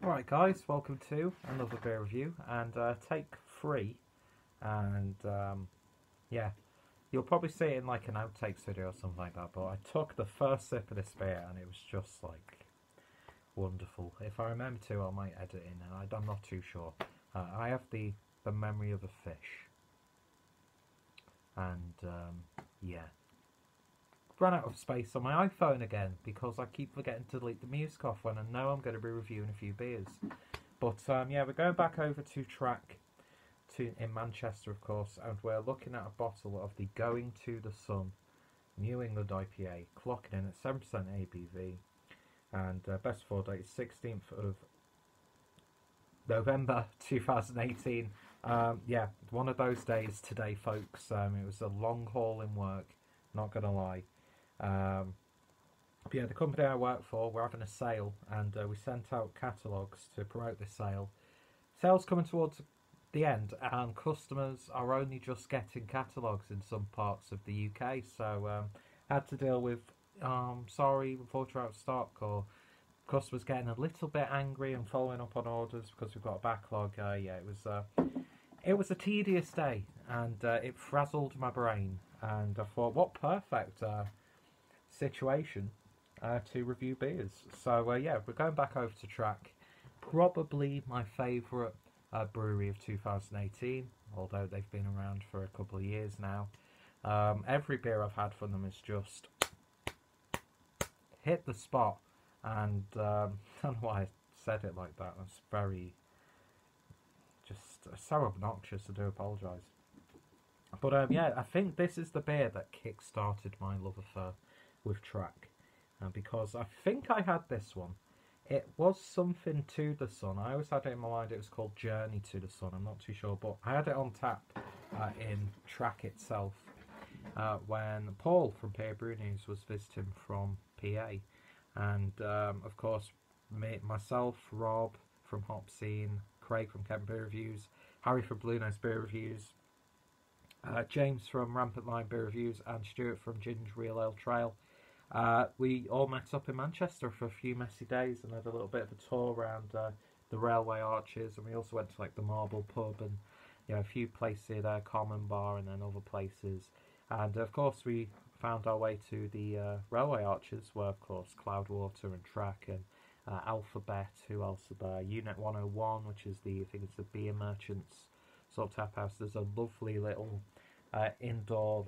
Alright guys, welcome to another beer review and take 3 and yeah, you'll probably see it in like an outtakes video or something like that, but I took the first sip of this beer and it was just like wonderful. If I remember to, I might edit in and I'm not too sure. I have the memory of a fish and yeah. Run out of space on my iPhone again because I keep forgetting to delete the music off when I know I'm going to be reviewing a few beers. But yeah, we're going back over to Track in Manchester, of course, and we're looking at a bottle of the Going to the Sun New England IPA, clocking in at 7% ABV, and best before date is 16th of November 2018. Yeah, one of those days today, folks. It was a long haul in work, not going to lie. But yeah, the company I work for, we're having a sale, and we sent out catalogues to promote this sale. Sale's coming towards the end, and customers are only just getting catalogues in some parts of the UK. So had to deal with, sorry, unfortunately out of stock, or customers getting a little bit angry and following up on orders because we've got a backlog. Yeah, it was a tedious day, and it frazzled my brain. And I thought, what perfect situation to review beers. So yeah, we're going back over to Track. Probably my favourite brewery of 2018, although they've been around for a couple of years now. Every beer I've had from them has just hit the spot, and I don't know why I said it like that. That's very just so obnoxious. I do apologise. But yeah, I think this is the beer that kick-started my love affair with Track, because I think I had this one. It was something to the sun. I always had it in my mind it was called Journey to the Sun. I'm not too sure, but I had it on tap in Track itself when Paul from PA Brew News was visiting from PA, and of course myself, Rob from Hop Scene, Craig from Kent Beer Reviews, Harry from Blue Nose Beer Reviews, James from Rampant Line Beer Reviews, and Stuart from Ginger Real Ale Trail. We all met up in Manchester for a few messy days and had a little bit of a tour around the railway arches, and we also went to like the Marble Pub and a few places there, Common Bar, and then other places. And of course we found our way to the railway arches, where of course Cloudwater and Track and Alphabet, who else are there? Unit 101, which is I think it's the beer merchants sort of tap house. There's a lovely little indoor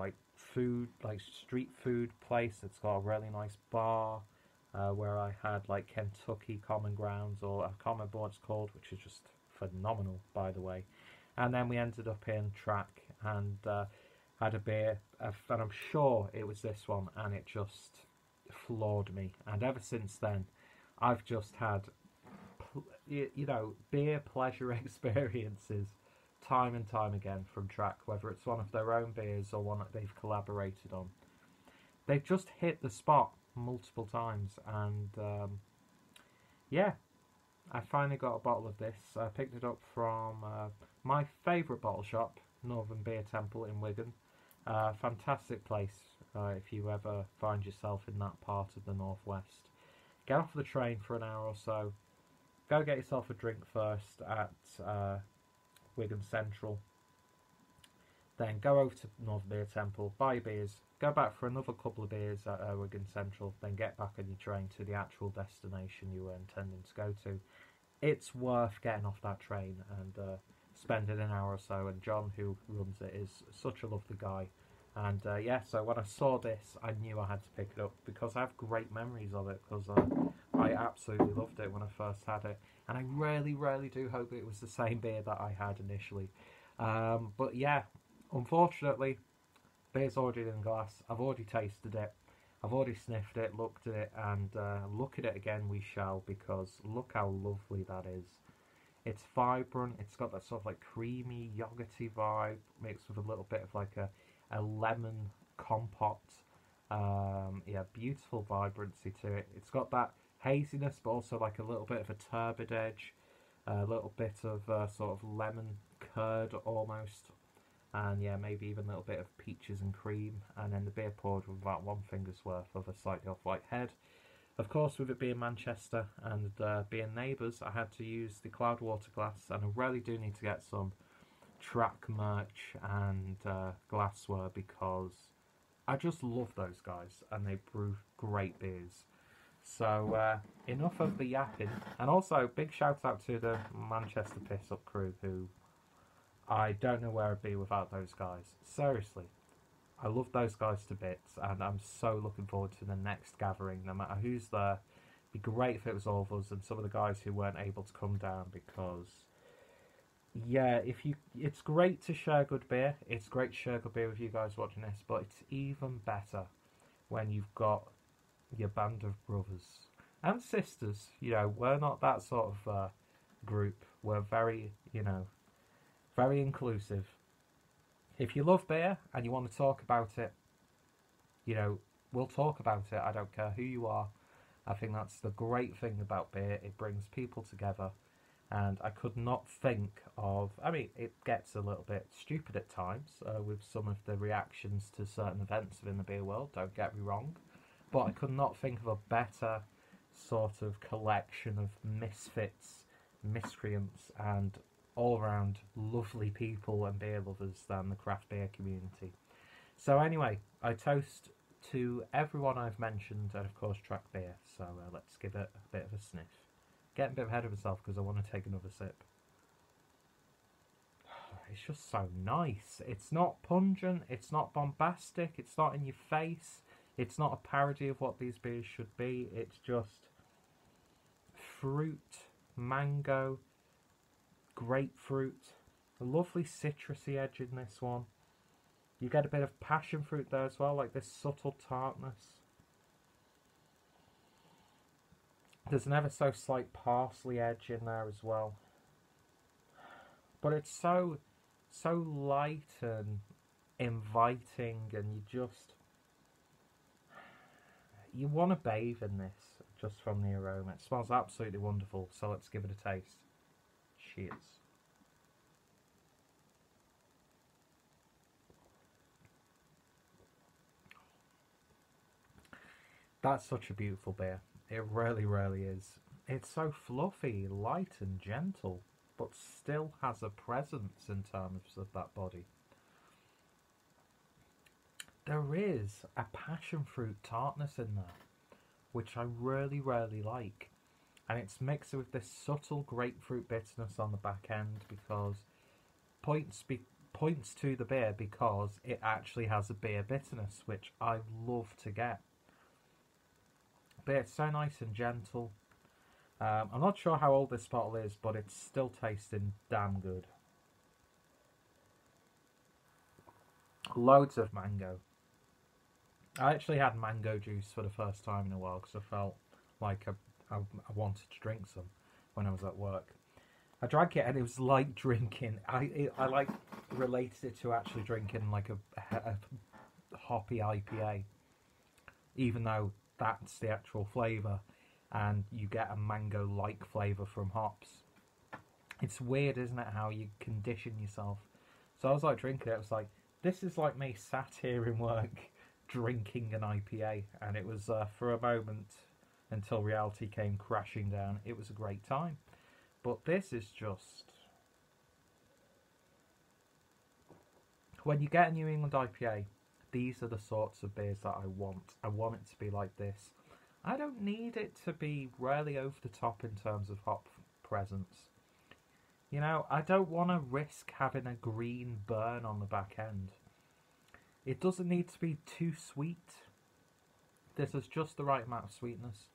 street food place. It's got a really nice bar where I had like Kentucky Common Grounds, or Common Bar it's called, which is just phenomenal, by the way. And then we ended up in Track and had a beer, and I'm sure it was this one, and it just floored me. And ever since then, I've just had beer pleasure experiences time and time again from Track, whether it's one of their own beers or one that they've collaborated on. They've just hit the spot multiple times, and yeah, I finally got a bottle of this. I picked it up from my favourite bottle shop, Northern Beer Temple in Wigan. Fantastic place if you ever find yourself in that part of the northwest. Get off the train for an hour or so, go get yourself a drink first at Wigan Central, then go over to Northern Beer Temple, buy beers, go back for another couple of beers at Wigan Central, then get back on your train to the actual destination you were intending to go to. It's worth getting off that train and spending an hour or so, and John, who runs it, is such a lovely guy. And yeah, so when I saw this, I knew I had to pick it up because I have great memories of it, because I absolutely loved it when I first had it. And I really, really do hope it was the same beer that I had initially. But yeah, unfortunately, beer's already in glass. I've already tasted it. I've already sniffed it, looked at it, and look at it again we shall, because look how lovely that is. It's vibrant. It's got that sort of like creamy, yogurty vibe, mixed with a little bit of like a lemon compote. Yeah, beautiful vibrancy to it. It's got that haziness, but also like a little bit of a turbid edge, a little bit of sort of lemon curd almost, and yeah, maybe even a little bit of peaches and cream, and then the beer poured with about one finger's worth of a slightly off-white head. Of course, with it being Manchester and being neighbours, I had to use the Cloudwater glass, and I really do need to get some track merch and glassware because I just love those guys and they brew great beers. So enough of the yapping, and also big shout out to the Manchester Piss Up crew, who I don't know where I'd be without those guys. Seriously, I love those guys to bits, and I'm so looking forward to the next gathering, no matter who's there. It'd be great if it was all of us and some of the guys who weren't able to come down, because yeah, it's great to share good beer. It's great to share good beer with you guys watching this, but it's even better when you've got your band of brothers and sisters. You know, we're not that sort of group. We're very, very inclusive. If you love beer and you want to talk about it, we'll talk about it. I don't care who you are. I think that's the great thing about beer. It brings people together. And I could not think of... I mean, it gets a little bit stupid at times with some of the reactions to certain events within the beer world, don't get me wrong. But I could not think of a better sort of collection of misfits, miscreants, and all-round lovely people and beer lovers than the craft beer community. So anyway, I toast to everyone I've mentioned, and of course Track Beer. So let's give it a bit of a sniff. Getting a bit ahead of myself because I want to take another sip. It's just so nice. It's not pungent, it's not bombastic, it's not in your face, it's not a parody of what these beers should be. It's just fruit, mango, grapefruit, a lovely citrusy edge in this one. You get a bit of passion fruit there as well, like this subtle tartness. There's an ever so slight parsley edge in there as well. But it's so light and inviting, and you want to bathe in this just from the aroma. It smells absolutely wonderful, so let's give it a taste. Cheers. That's such a beautiful beer. It really, really is. It's so fluffy, light and gentle, but still has a presence in terms of that body. There is a passion fruit tartness in there, which I really, really like. And it's mixed with this subtle grapefruit bitterness on the back end, because points to the beer because it actually has a beer bitterness, which I love to get. But it's so nice and gentle. I'm not sure how old this bottle is, but it's still tasting damn good. Loads of mango. I actually had mango juice for the first time in a while because I felt like I wanted to drink some when I was at work. I drank it and it was like drinking. I like related it to actually drinking like a hoppy IPA, even though that's the actual flavour, and you get a mango-like flavour from hops. It's weird, isn't it, how you condition yourself. So I was like drinking it, I was like, this is like me sat here in work drinking an IPA, and it was for a moment until reality came crashing down. It was a great time. But this is just... When you get a New England IPA, these are the sorts of beers that I want. I want it to be like this. I don't need it to be really over the top in terms of hop presence. You know, I don't want to risk having a green burn on the back end. It doesn't need to be too sweet. This is just the right amount of sweetness.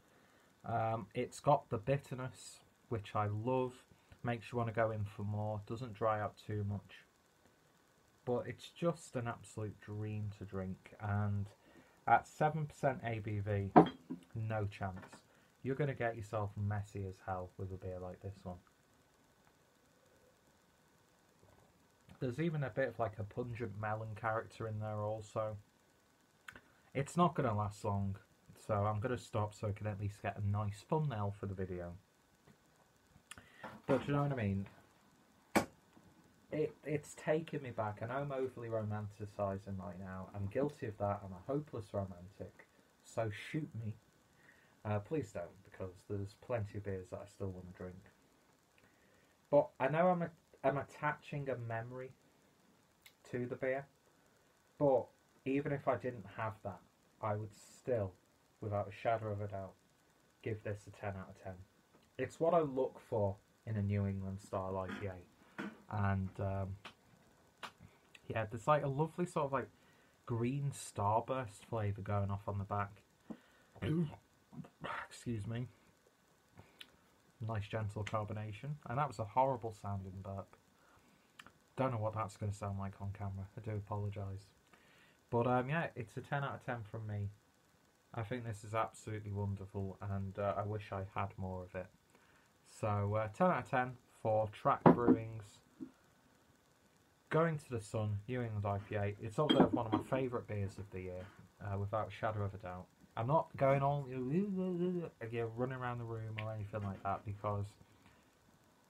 It's got the bitterness, which I love. Makes you want to go in for more. Doesn't dry out too much. But it's just an absolute dream to drink. And at 7% ABV, no chance. You're going to get yourself messy as hell with a beer like this one. There's even a bit of like a pungent melon character in there also. It's not going to last long, so I'm going to stop so I can at least get a nice thumbnail for the video. But you know what I mean? It's taken me back. I know I'm overly romanticising right now. I'm guilty of that. I'm a hopeless romantic. So shoot me. Please don't, because there's plenty of beers that I still want to drink. But I know I'm attaching a memory to the beer, but even if I didn't have that, I would still, without a shadow of a doubt, give this a 10 out of 10. It's what I look for in a New England style IPA. And yeah, there's like a lovely sort of like green starburst flavour going off on the back. Excuse me. Nice gentle carbonation. And that was a horrible sounding burp. Don't know what that's going to sound like on camera. I do apologise. But yeah, it's a 10 out of 10 from me. I think this is absolutely wonderful, and I wish I had more of it. So 10 out of 10 for Track Brewing's Going to the Sun New England IPA. It's up there with one of my favourite beers of the year, without a shadow of a doubt. I'm not going all running around the room or anything like that, because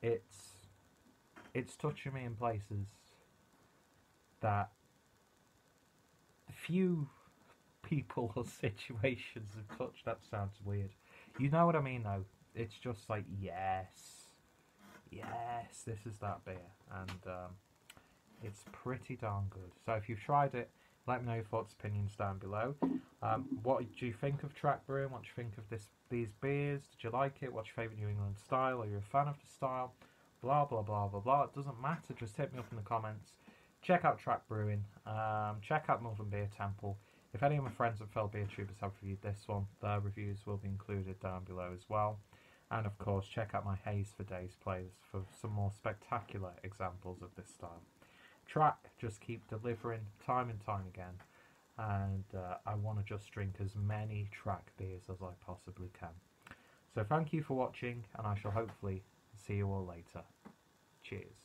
it's touching me in places that few people or situations have touched. That sounds weird. You know what I mean, though. It's just like, yes, this is that beer, and it's pretty darn good. So if you've tried it, let me know your thoughts, opinions down below. What do you think of Track Brewing? What do you think of these beers? Did you like it? What's your favourite New England style? Are you a fan of the style? Blah, blah, blah, blah, blah. It doesn't matter. Just hit me up in the comments. Check out Track Brewing. Check out Northern Beer Temple. If any of my friends at fellow beer tubers have reviewed this one, their reviews will be included down below as well. And of course, check out my Haze for Days playlist for some more spectacular examples of this style. Track just keep delivering time and time again, and I want to just drink as many Track beers as I possibly can. So thank you for watching, and I shall hopefully see you all later. Cheers.